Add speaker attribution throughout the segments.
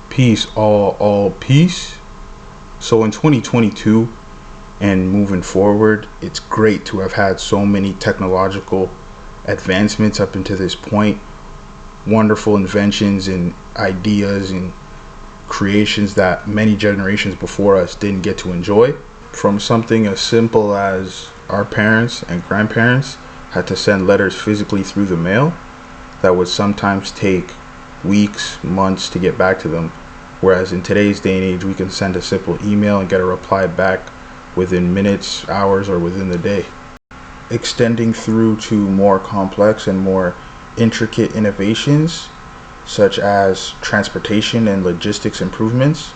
Speaker 1: Peace, all peace. So in 2022 and moving forward, it's great to have had so many technological advancements up until this point. Wonderful inventions and ideas and creations that many generations before us didn't get to enjoy. From something as simple as our parents and grandparents had to send letters physically through the mail that would sometimes take weeks, months to get back to them. Whereas in today's day and age, we can send a simple email and get a reply back within minutes, hours, or within the day. Extending through to more complex and more intricate innovations, such as transportation and logistics improvements,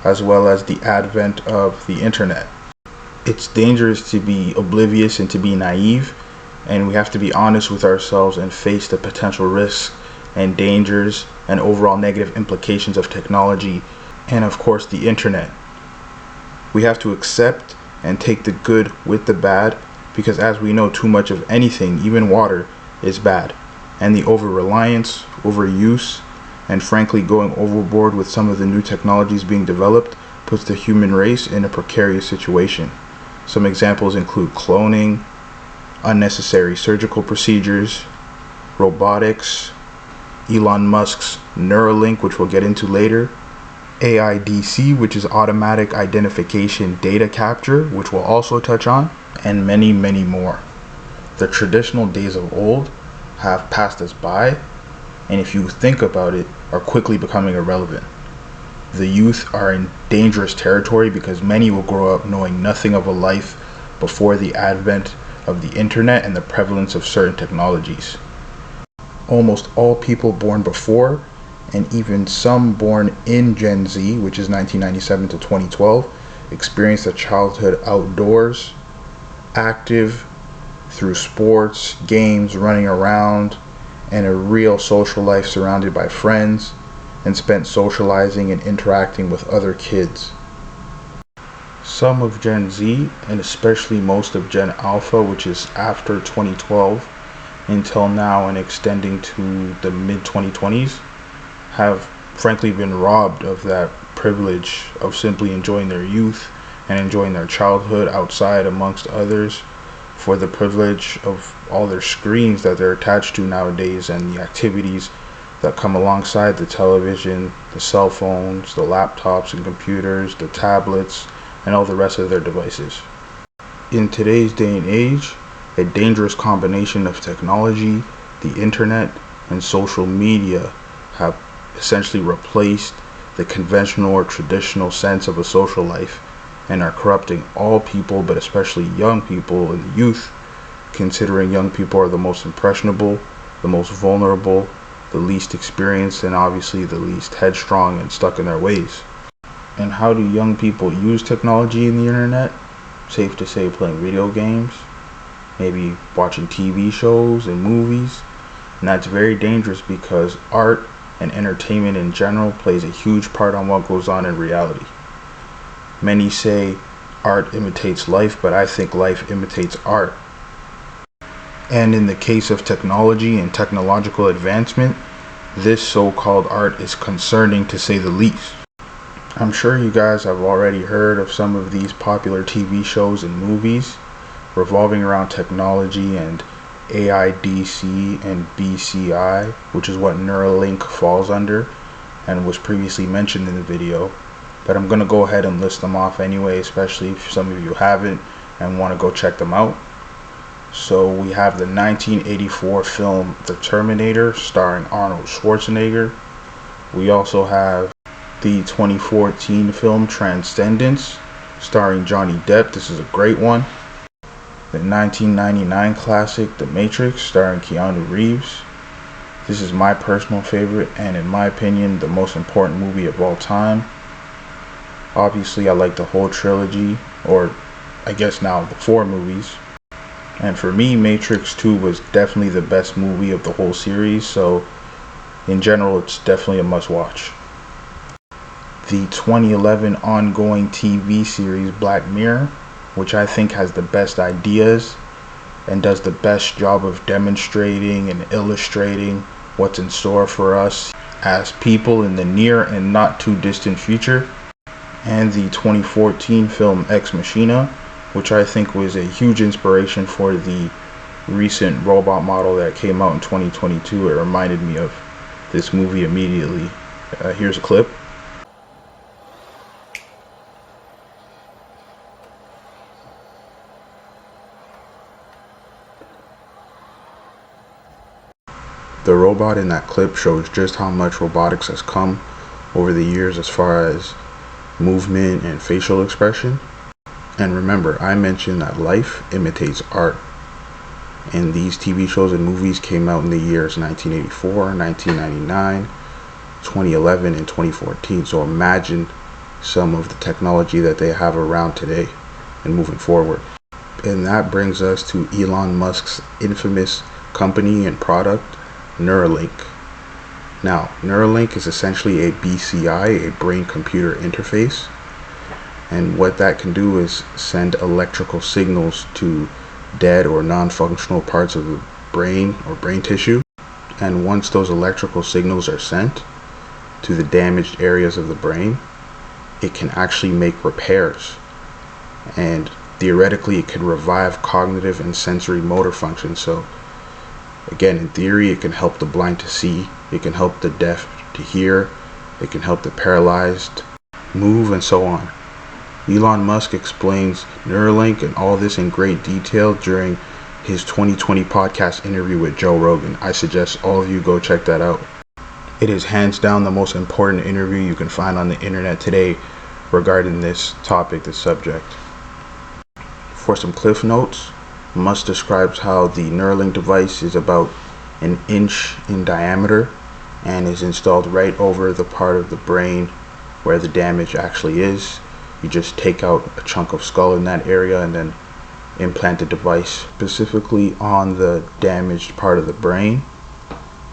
Speaker 1: as well as the advent of the internet. It's dangerous to be oblivious and to be naive, and we have to be honest with ourselves and face the potential risks and dangers and overall negative implications of technology and of course the internet. We have to accept and take the good with the bad, because as we know, too much of anything, even water, is bad, and the over-reliance, overuse, and frankly going overboard with some of the new technologies being developed puts the human race in a precarious situation. Some examples include cloning, unnecessary surgical procedures, robotics, Elon Musk's Neuralink, which we'll get into later, AIDC, which is automatic identification data capture, which we'll also touch on, and many, many more. The traditional days of old have passed us by, and if you think about it, are quickly becoming irrelevant. The youth are in dangerous territory because many will grow up knowing nothing of a life before the advent of the internet and the prevalence of certain technologies. Almost all people born before, and even some born in Gen Z, which is 1997 to 2012, experienced a childhood outdoors, active through sports, games, running around, and a real social life surrounded by friends, and spent socializing and interacting with other kids. Some of Gen Z, and especially most of Gen Alpha, which is after 2012, until now and extending to the mid-2020s, have frankly been robbed of that privilege of simply enjoying their youth and enjoying their childhood outside amongst others for the privilege of all their screens that they're attached to nowadays and the activities that come alongside the television, the cell phones, the laptops and computers, the tablets, and all the rest of their devices. In today's day and age, a dangerous combination of technology, the internet, and social media have essentially replaced the conventional or traditional sense of a social life and are corrupting all people, but especially young people and the youth, considering young people are the most impressionable, the most vulnerable, the least experienced, and obviously the least headstrong and stuck in their ways. And how do young people use technology and the internet? Safe to say playing video games, maybe watching TV shows and movies. And that's very dangerous because art and entertainment in general plays a huge part on what goes on in reality. Many say art imitates life, but I think life imitates art. And in the case of technology and technological advancement, this so-called art is concerning to say the least. I'm sure you guys have already heard of some of these popular TV shows and movies revolving around technology and AIDC and BCI, which is what Neuralink falls under and was previously mentioned in the video. But I'm going to go ahead and list them off anyway, especially if some of you haven't and want to go check them out. So we have the 1984 film The Terminator, starring Arnold Schwarzenegger. We also have the 2014 film Transcendence, starring Johnny Depp. This is a great one. The 1999 classic The Matrix, starring Keanu Reeves. This is my personal favorite and, in my opinion, the most important movie of all time. Obviously, I like the whole trilogy, or I guess now the 4 movies. And for me, Matrix 2 was definitely the best movie of the whole series, so in general, it's definitely a must-watch. The 2011 ongoing TV series Black Mirror, which I think has the best ideas and does the best job of demonstrating and illustrating what's in store for us as people in the near and not too distant future, and the 2014 film Ex Machina, which I think was a huge inspiration for the recent robot model that came out in 2022. It reminded me of this movie immediately. Here's a clip. The robot in that clip shows just how much robotics has come over the years as far as movement and facial expression. And remember, I mentioned that life imitates art. And these TV shows and movies came out in the years 1984, 1999, 2011, and 2014. So imagine some of the technology that they have around today and moving forward. And that brings us to Elon Musk's infamous company and product, Neuralink. Now, Neuralink is essentially a BCI, a brain-computer interface, and what that can do is send electrical signals to dead or non-functional parts of the brain or brain tissue, and once those electrical signals are sent to the damaged areas of the brain, it can actually make repairs, and theoretically it can revive cognitive and sensory motor function. So again, in theory, it can help the blind to see, it can help the deaf to hear, it can help the paralyzed move, and so on. Elon Musk explains Neuralink and all this in great detail during his 2020 podcast interview with Joe Rogan. I suggest all of you go check that out. It is hands down the most important interview you can find on the internet today regarding this topic, this subject. For some cliff notes, Musk describes how the Neuralink device is about an inch in diameter and is installed right over the part of the brain where the damage actually is. You just take out a chunk of skull in that area and then implant the device specifically on the damaged part of the brain.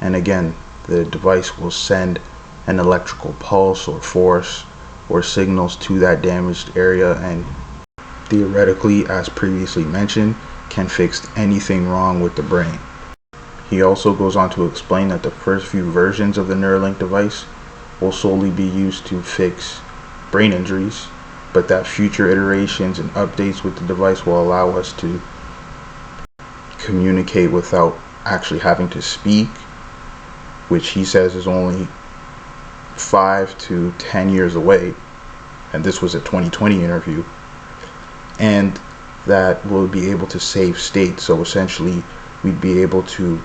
Speaker 1: And again, the device will send an electrical pulse or force or signals to that damaged area, and theoretically, as previously mentioned, can fix anything wrong with the brain. He also goes on to explain that the first few versions of the Neuralink device will solely be used to fix brain injuries, but that future iterations and updates with the device will allow us to communicate without actually having to speak, which he says is only 5 to 10 years away, and this was a 2020 interview, and that will be able to save state. So essentially, we'd be able to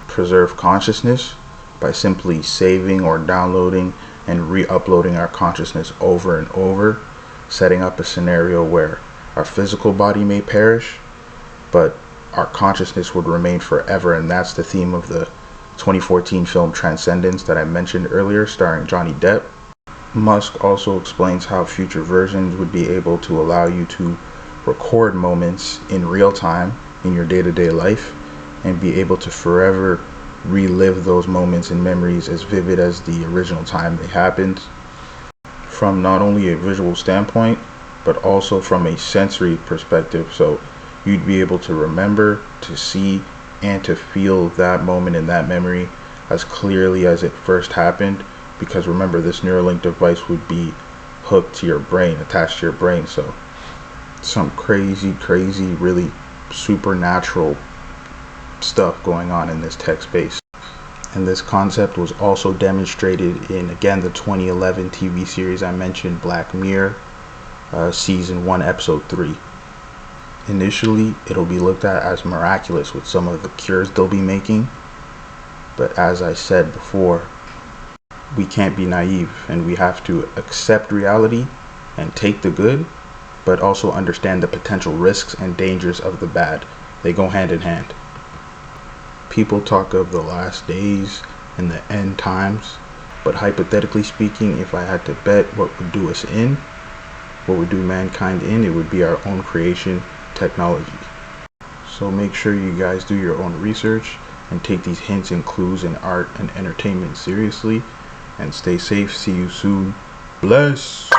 Speaker 1: preserve consciousness by simply saving or downloading and re-uploading our consciousness over and over, setting up a scenario where our physical body may perish, but our consciousness would remain forever. And that's the theme of the 2014 film Transcendence that I mentioned earlier, starring Johnny Depp. Musk also explains how future versions would be able to allow you to record moments in real time in your day-to-day life and be able to forever relive those moments and memories as vivid as the original time they happened, from not only a visual standpoint but also from a sensory perspective. So you'd be able to remember, to see, and to feel that moment and that memory as clearly as it first happened, because remember, this Neuralink device would be hooked to your brain, attached to your brain. So some crazy, really supernatural stuff going on in this tech space. And this concept was also demonstrated in, again, the 2011 TV series I mentioned, Black Mirror, season 1, episode 3. Initially, it'll be looked at as miraculous with some of the cures they'll be making, but as I said before, we can't be naive, and we have to accept reality and take the good, but also understand the potential risks and dangers of the bad. They go hand in hand. People talk of the last days and the end times, but hypothetically speaking, if I had to bet what would do us in, what would do mankind in, it would be our own creation, technology. So make sure you guys do your own research and take these hints and clues in art and entertainment seriously, and stay safe. See you soon. Bless.